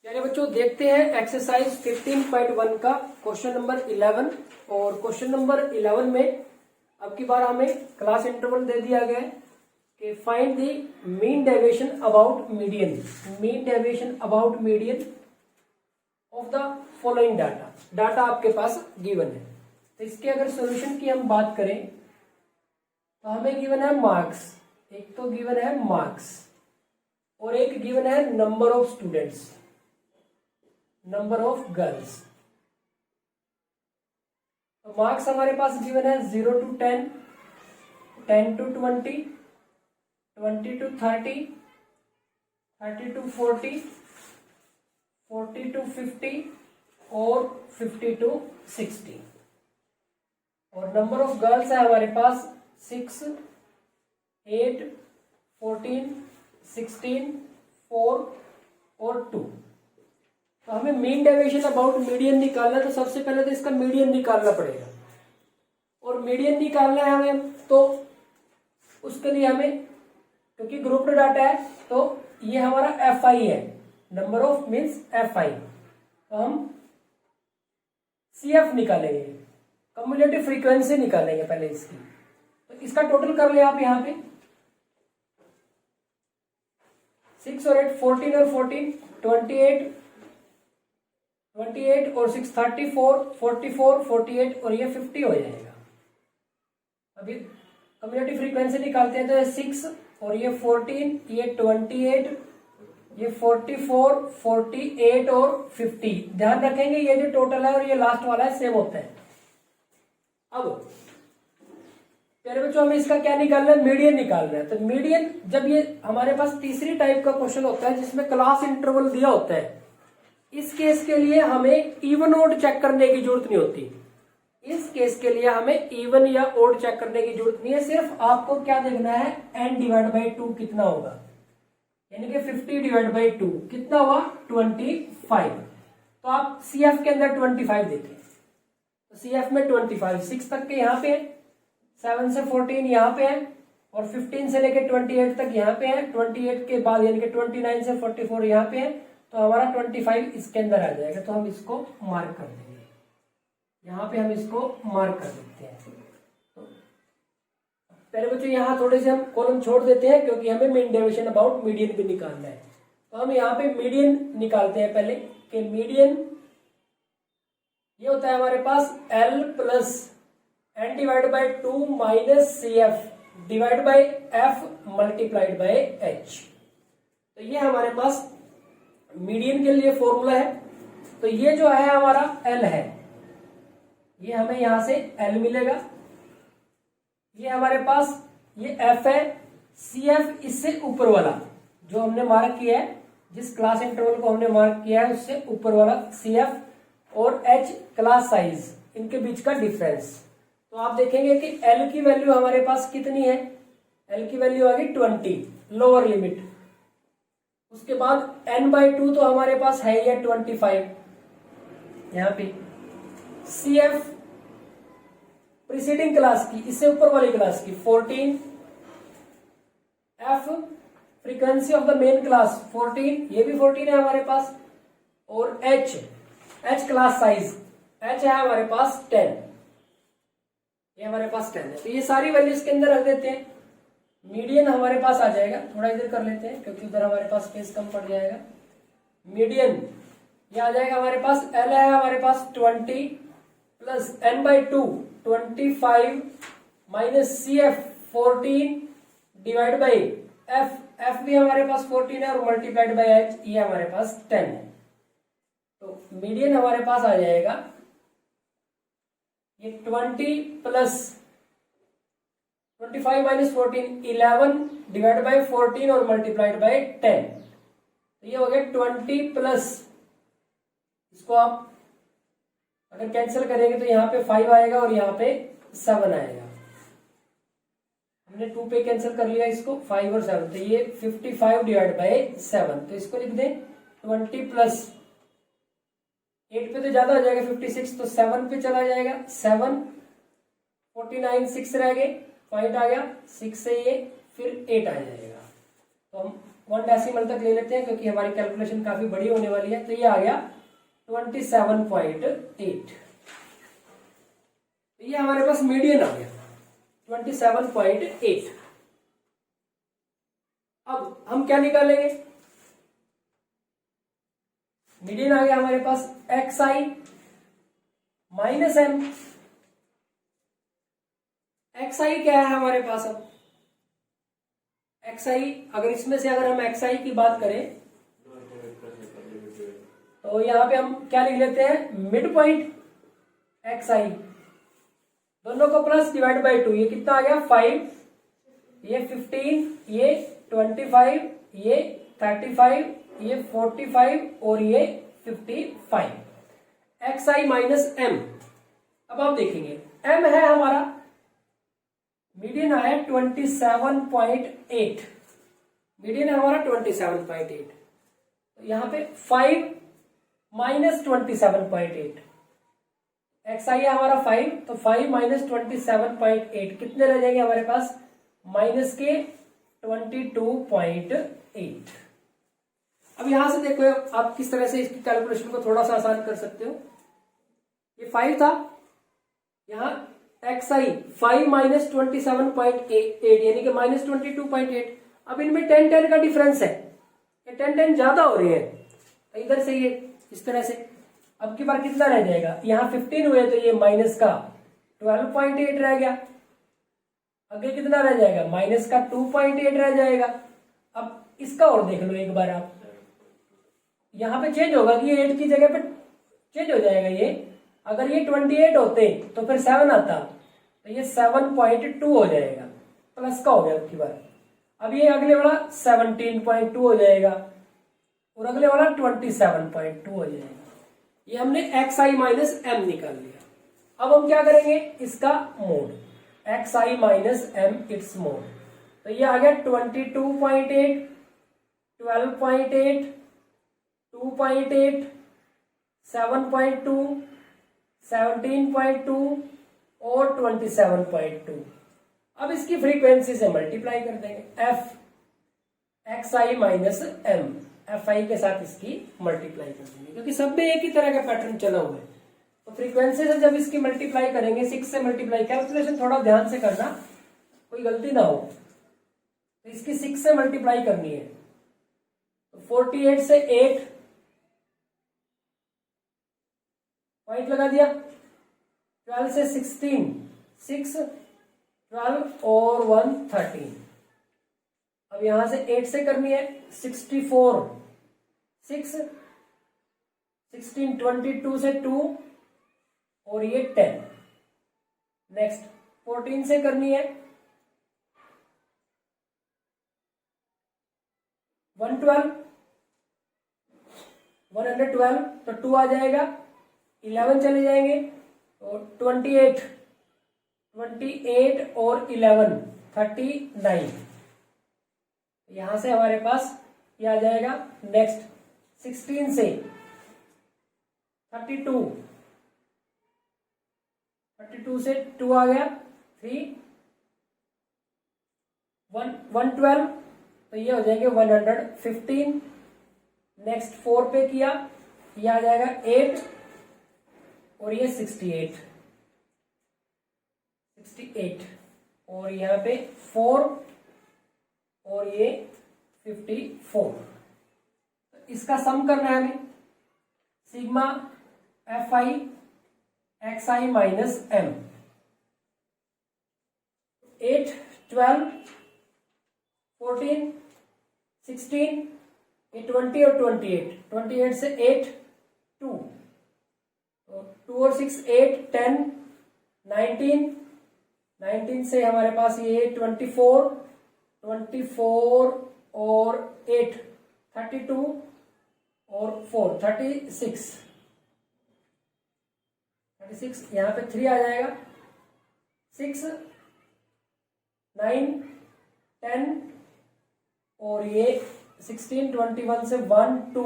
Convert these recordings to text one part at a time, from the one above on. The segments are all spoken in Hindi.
चलिए बच्चों देखते हैं एक्सरसाइज 15.1 का क्वेश्चन नंबर 11। और क्वेश्चन नंबर 11 में अब की बार हमें क्लास इंटरवल दे दिया गया है कि find the mean deviation about median. Mean deviation about median of the following data. Data आपके पास गिवन है, तो इसके अगर सॉल्यूशन की हम बात करें तो हमें गिवन है मार्क्स, एक तो गिवन है मार्क्स और एक गिवन है number of students, number of girls. तो मार्क्स हमारे पास गिवन है 0 to 10, 10 to 20, 20 to 30, 30 to 40, 40 to 50 और 50 to 60। और नंबर ऑफ गर्ल्स है हमारे पास 6, 8, 14, 16, 4 और 2। तो हमें मीन डेविएशन अबाउट मीडियन निकालना है, तो सबसे पहले तो इसका मीडियन निकालना पड़ेगा। और मीडियन निकालना है हमें, तो उसके लिए हमें, क्योंकि ग्रुप्ड डाटा है, तो ये हमारा FI है, नंबर ऑफ मीन्स FI। तो हम CF निकालेंगे, कम्युलेटिव फ्रीक्वेंसी निकालेंगे पहले इसकी। तो इसका टोटल कर ले आप यहाँ पे 6 और 8 14 और 14 28 और 6 34 44 48 और ये 50 हो जाएगा। अभी कम्युलेटिव फ्रीक्वेंसी निकालते हैं तो ये 6 और ये 14, ये 28, ये 44 48 और 50। ध्यान रखेंगे ये जो टोटल है और ये लास्ट वाला है सेम होता है। अब प्यारे बच्चों हमें इसका क्या निकालना है, मीडियन निकालना है। तो मीडियन, जब ये हमारे पास तीसरी टाइप का क्वेश्चन होता है जिसमें क्लास इंटरवल दिया होता है, इस केस के लिए हमें इवन ओड चेक करने की जरूरत नहीं होती। इस केस के लिए हमें इवन या ओड चेक करने की जरूरत नहीं है। सिर्फ आपको क्या देखना है, n डिवाइड बाई 2 कितना होगा, यानी कि 50 डिवाइड बाई 2 कितना हुआ 25। तो आप CF के अंदर 25 देखें, तो CF में 25 6 तक के यहाँ पे है, 7 से 14 यहाँ पे है और 15 से लेके 28 तक यहाँ पे है। 28 के बाद यानी कि 29 से 44 यहाँ पे है, तो हमारा 25 इसके अंदर आ जाएगा। तो हम इसको मार्क कर देंगे, यहाँ पे हम इसको मार्क कर देते हैं। तो पहले बच्चों यहाँ थोड़े से हम कॉलम छोड़ देते हैं क्योंकि हमें मीन डेविएशन अबाउट मीडियन भी निकालना है। तो हम यहाँ पे मीडियन निकालते हैं पहले, कि मीडियन ये होता है हमारे पास L plus n divide by 2 minus CF divide by F multiplied by H। तो ये हमारे पास मीडियन के लिए फॉर्मूला है। तो ये जो है हमारा L है, ये हमें यहां से L मिलेगा। ये हमारे पास ये F है, CF इससे ऊपर वाला जो हमने मार्क किया है, जिस क्लास इंटरवल को हमने मार्क किया है उससे ऊपर वाला CF, और H क्लास साइज, इनके बीच का डिफरेंस। तो आप देखेंगे कि L की वैल्यू हमारे पास कितनी है, L की वैल्यू आ गई 20, लोअर लिमिट। उसके बाद n/2 तो हमारे पास है ही 25 यहाँ पे। CF प्रीसीडिंग क्लास की, इससे ऊपर वाली क्लास की 14, F frequency of the main class 14, ये भी 14 है हमारे पास, और H क्लास साइज, H है हमारे पास 10, ये हमारे पास 10 है। तो ये सारी वैल्यूज के अंदर रख देते हैं। मीडियन हमारे पास आ जाएगा, थोड़ा इधर कर लेते हैं क्योंकि उधर हमारे पास स्पेस कम पड़ जाएगा। मीडियन ये आ जाएगा हमारे पास, L है हमारे पास 20 plus n/2 25 minus CF 14 divide by F भी हमारे पास 14 है और मल्टीप्लाइड बाई H, ये हमारे पास 10 है। तो मीडियन हमारे पास आ जाएगा ये 20 प्लस 25 माइनस 14 11 डिवाइड बाई 14 और मल्टीप्लाइड बाई 10। तो ये हो गया 20 प्लस, इसको आप अगर कैंसिल करेंगे तो यहाँ पे 5 आएगा और यहाँ पे 7 आएगा। हमने 2 पे कैंसिल कर लिया इसको, 5 और 7, तो ये 55 डिवाइड बाई 7। तो इसको लिख दें 20 प्लस 8 पे तो ज्यादा हो जाएगा 56, तो 7 पे चला जाएगा 7, 49 6 रह गए, पॉइंट आ गया 6 से ये फिर 8 आ जाएगा। तो हम 1 डेसिमल तक ले लेते हैं क्योंकि हमारी कैलकुलेशन काफी बड़ी होने वाली है। तो ये आ गया 27.8। ये हमारे पास मीडियन आ गया 27.8। अब हम क्या निकालेंगे? मीडियन आ गया हमारे पास XI माइनस M। XI क्या है हमारे पास? अब XI अगर इसमें से अगर हम XI की बात करें तो यहां पे हम क्या लिख लेते हैं? मिड पॉइंट XI, दोनों को प्लस डिवाइड बाई 2। ये कितना आ गया? 5, ये 15, ये 25, ये 35, ये 45 और ये 55। XI minus M। अब आप देखेंगे M है हमारा, मीडियन आया 27.8, मीडियन है हमारा 27.8। तो यहां पे 5 माइनस 27.8, XI है हमारा 5, तो 5 माइनस 27.8 कितने रह जाएंगे हमारे पास? माइनस के 22.8। अब यहां से देखो आप किस तरह से इसकी कैलकुलेशन को थोड़ा सा आसान कर सकते हो। ये 5 था, यहां XI 5 माइनस 27.8 यानी कि माइनस 22.8। अब इनमें 10 का डिफरेंस है, ये 10 ज्यादा हो रहे हैं, तो इधर से ये इस तरह से अब की बार कितना रह जाएगा? यहाँ 15 हुए तो ये माइनस का 12.8 रह गया। आगे कितना रह जाएगा? माइनस का 2.8 रह जाएगा। अब इसका और देख लो एक बार आप, यहाँ पे चेंज होगा कि ये 8 की जगह पे चेंज हो जाएगा। ये अगर ये 28 होते तो फिर 7 आता, तो ये 7.2 हो जाएगा, प्लस का हो गया अब की बार। अब ये अगले वाला 17.2 हो जाएगा और अगले वाला 27.2 हो जाएगा। ये हमने XI माइनस M निकाल लिया। अब हम क्या करेंगे? इसका mode, XI minus M it's mode. तो ये आ गया 22.8, 12.8, 2.8, 7.2, 17.2 और 27.2। अब इसकी फ्रीक्वेंसी से मल्टीप्लाई कर देंगे, XI माइनस M, FI के साथ इसकी मल्टीप्लाई कर देंगे क्योंकि सब में एक ही तरह का पैटर्न चला हुआ है। तो फ्रीक्वेंसी से जब इसकी मल्टीप्लाई करेंगे, 6 से मल्टीप्लाई, कैलकुलेशन थोड़ा ध्यान से करना, कोई गलती ना हो। तो इसकी 6 से मल्टीप्लाई करनी है, तो 48 से 8 पॉइंट लगा दिया, 12 से 16, 6, 12 और 1 13। अब यहां से 8 से करनी है 64, 6, 16, 22 से 2 और ये 10। नेक्स्ट 14 से करनी है 112, 112 तो 2 आ जाएगा, 11 चले जाएंगे और 28 और 11 39। यहां से हमारे पास ये आ जाएगा। नेक्स्ट 16 से 32 से 2 आ गया, 3, 112 तो ये हो जाएंगे 115। नेक्स्ट 4 पे किया, ये आ जाएगा 8 और ये 68 और यहाँ पे 4 और ये 54। तो इसका सम करना है हमें, sigma FI XI minus M। 8, 12, 14, 16, ये 20 और 28 से 8, 2 और 6 8, 10, 19 से हमारे पास ये 24 और 8 32 और 4 36 यहाँ पे 3 आ जाएगा, 6, 9, 10 और ये 16 21 से 1 2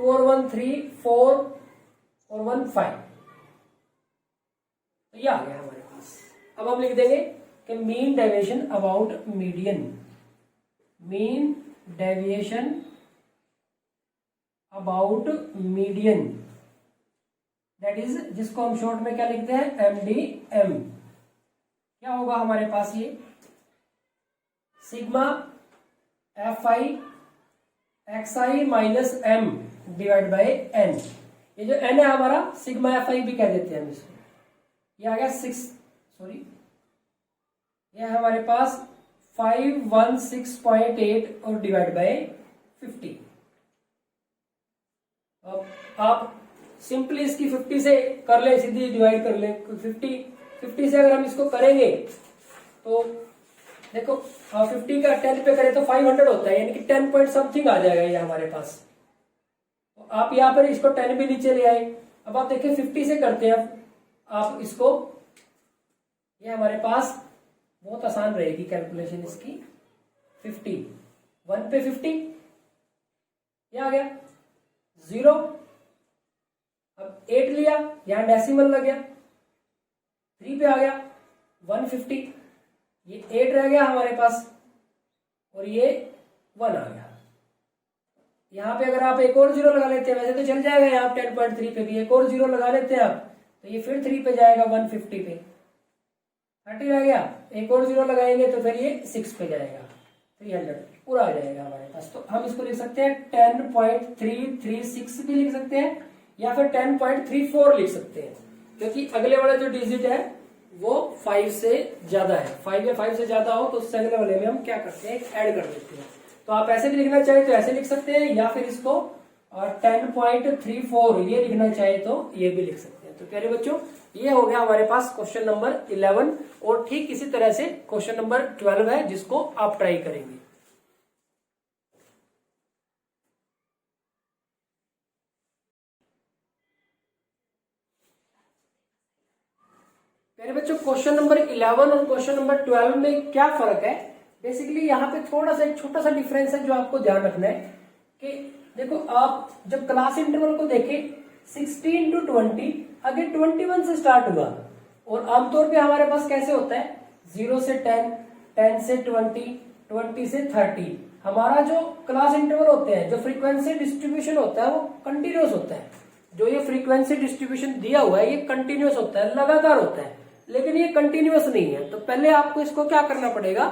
और 1 3 4 और 1 5। तो ये आ गया हमारे पास। अब हम लिख देंगे कि mean deviation about median, mean deviation about median, that is जिसको हम शॉर्ट में क्या लिखते हैं, MDM। क्या होगा हमारे पास ये sigma FI XI minus M divide by N। ये जो N है हमारा सिग्मा FI भी कह देते हैं हम इसको। ये आ गया 6 ये है हमारे पास 516.8 और डिवाइड बाय 50। अब आप सिंपली इसकी 50 से कर ले, सीधी डिवाइड कर ले। 50 से अगर हम इसको करेंगे तो देखो 50 का 10 पे करें तो 500 होता है, यानी कि 10 पॉइंट समथिंग आ जाएगा ये हमारे पास। तो आप यहाँ पर इसको 10 भी नीचे ले आए। अब आप देखिए 50 से करते हैं आप इसको, ये हमारे पास बहुत आसान रहेगी कैलकुलेशन इसकी। 50 1 पे 50 ये आ गया 0। अब 8 लिया, यहां डेसिमल लग गया, 3 पे आ गया 150, ये 8 रह गया हमारे पास और ये 1 आ गया। यहां पे अगर आप एक और 0 लगा लेते हैं, वैसे तो चल जाएगा यहाँ 10.3 पे भी, एक और 0 लगा लेते हैं आप तो ये फिर 3 पे जाएगा 150 पे, 30 रह गया, एक और 0 लगाएंगे तो फिर ये 6 पे जाएगा 300 पूरा आ जाएगा हमारे पास। तो हम इसको लिख सकते हैं 10.336 भी लिख सकते हैं या फिर 10.34 लिख सकते हैं, क्योंकि अगले वाला जो डिजिट है वो 5 से ज्यादा है। 5 या 5 से ज्यादा हो तो उससे अगले वाले में हम क्या करते हैं, ऐड कर देते हैं। तो आप ऐसे भी लिखना चाहे तो ऐसे लिख सकते हैं, या फिर इसको 10.34 ये लिखना चाहे तो ये भी लिख सकते हैं। तो प्यारे बच्चों ये हो गया हमारे पास क्वेश्चन नंबर 11, और ठीक इसी तरह से क्वेश्चन नंबर 12 है जिसको आप ट्राई करेंगे। प्यारे बच्चों क्वेश्चन नंबर 11 और क्वेश्चन नंबर 12 में क्या फर्क है, बेसिकली यहाँ पे थोड़ा सा एक छोटा सा डिफरेंस है जो आपको ध्यान रखना है कि देखो आप जब क्लास इंटरवल को देखें 16 to 20 आगे 21 से स्टार्ट हुआ, और आमतौर पे हमारे पास कैसे होता है 0 से 10, 10 से 20, 20 से 30। हमारा जो क्लास इंटरवल होते हैं, जो फ्रीक्वेंसी डिस्ट्रीब्यूशन होता है वो कंटिन्यूस होता है। जो ये फ्रीक्वेंसी डिस्ट्रीब्यूशन दिया हुआ है ये कंटिन्यूस होता है, लगातार होता है, लेकिन ये कंटिन्यूस नहीं है। तो पहले आपको इसको क्या करना पड़ेगा,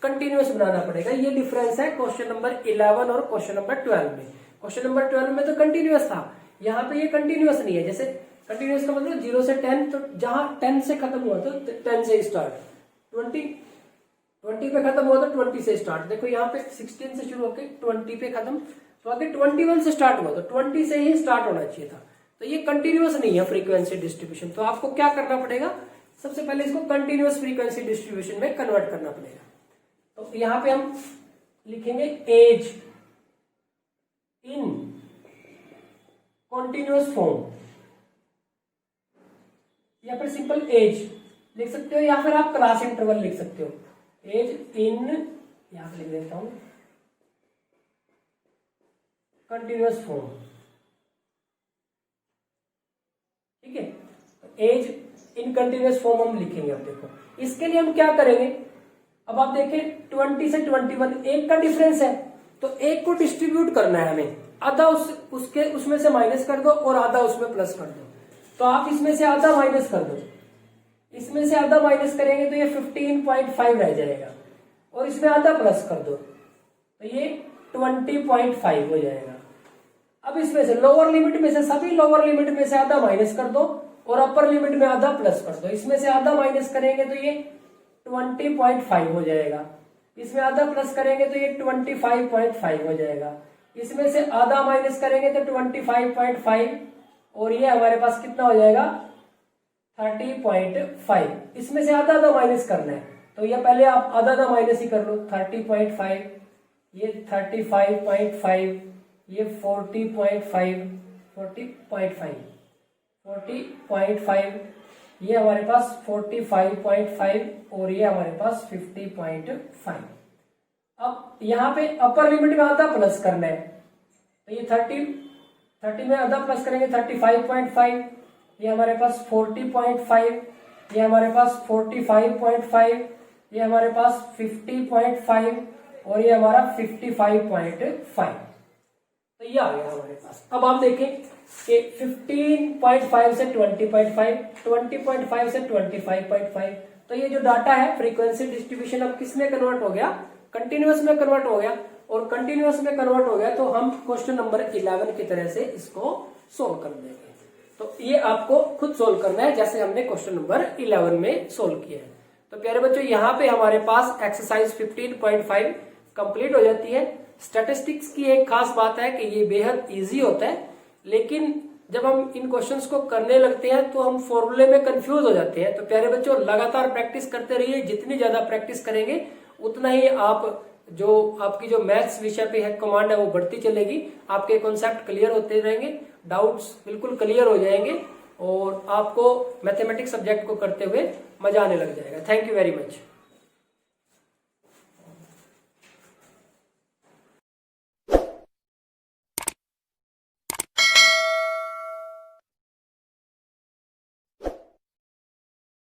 कंटिन्यूस बनाना पड़ेगा। ये डिफरेंस है क्वेश्चन नंबर 11 और क्वेश्चन नंबर 12 में। क्वेश्चन नंबर 12 में तो कंटिन्यूस था, यहाँ पे ये कंटिन्यूस नहीं है। जैसे कंटिन्यूस का मतलब 0 से 10, तो जहां 10 से खत्म हुआ तो 10 से स्टार्ट, 20 पे खत्म हुआ तो 20 से स्टार्ट। देखो यहाँ पे 16 से शुरू होकर 20 पे खत्म, तो आगे 21 से स्टार्ट हुआ तो 20 से ही स्टार्ट होना चाहिए था। तो ये कंटिन्यूस नहीं है फ्रीक्वेंसी डिस्ट्रीब्यूशन। तो आपको क्या करना पड़ेगा, सबसे पहले इसको कंटिन्यूस फ्रीक्वेंसी डिस्ट्रीब्यूशन में कन्वर्ट करना पड़ेगा। तो यहां पे हम लिखेंगे एज इन कॉन्टिन्यूस फॉर्म, या फिर सिंपल एज लिख सकते हो, या फिर आप क्लास इंटरवल लिख सकते हो। एज इन, यहां पे लिख देता हूं कंटिन्यूस फॉर्म, ठीक है। एज इन कंटिन्यूस फॉर्म हम लिखेंगे। अब देखो इसके लिए हम क्या करेंगे, अब आप देखें 20 से 21 एक का डिफरेंस है, तो एक को डिस्ट्रीब्यूट करना है हमें, आधा उसमें से माइनस कर दो और आधा उसमें प्लस कर दो। तो आप इसमें से आधा माइनस कर दो, इसमें से आधा माइनस करेंगे तो ये 15.5 रह जाएगा, और इसमें आधा प्लस कर दो तो ये 20.5 हो जाएगा। अब इसमें से लोअर लिमिट में से, सभी लोअर लिमिट में से आधा माइनस कर दो और अपर लिमिट में आधा प्लस कर दो। इसमें से आधा माइनस करेंगे तो ये 20.5 हो जाएगा, इसमें आधा प्लस करेंगे तो ये 25.5 हो जाएगा, इसमें से आधा माइनस करेंगे तो 25.5, और ये हमारे पास कितना हो जाएगा 30.5। इसमें से आधा आधा माइनस करना है, तो ये पहले आप आधा आधा माइनस ही कर लो। 30.5, ये 35.5, ये 40.5, 40.5, ये हमारे पास 45.5, और ये हमारे पास 50.5। अब यहाँ पे अपर लिमिट में आधा प्लस करना है, तो ये 30 में आधा प्लस करेंगे 35.5, ये हमारे पास 40.5, ये हमारे पास 45.5, ये हमारे पास 50.5 और ये हमारा 55.5, तो ये आ गया हमारे पास। अब आप देखें कि 15.5 से 20.5, 20.5 से 25.5, तो ये जो डाटा है फ्रीक्वेंसी डिस्ट्रीब्यूशन अब किस में कन्वर्ट हो गया, कंटिन्यूअस में कन्वर्ट हो गया। और कंटिन्यूअस में कन्वर्ट हो गया तो हम क्वेश्चन नंबर 11 की तरह से इसको सोल्व कर देंगे। तो ये आपको खुद सोल्व करना है जैसे हमने क्वेश्चन नंबर 11 में सोल्व किया है। तो प्यारे बच्चों यहाँ पे हमारे पास एक्सरसाइज 15.5 कंप्लीट हो जाती है। स्टैटिस्टिक्स की एक खास बात है कि ये बेहद इजी होता है, लेकिन जब हम इन क्वेश्चंस को करने लगते हैं तो हम फॉर्मूले में कंफ्यूज हो जाते हैं। तो प्यारे बच्चों लगातार प्रैक्टिस करते रहिए, जितनी ज्यादा प्रैक्टिस करेंगे उतना ही आपकी जो मैथ्स विषय पे है कमांड है वो बढ़ती चलेगी, आपके कॉन्सेप्ट क्लियर होते रहेंगे, डाउट्स बिल्कुल क्लियर हो जाएंगे और आपको मैथमेटिक्स सब्जेक्ट को करते हुए मजा आने लग जाएगा। Thank you very much.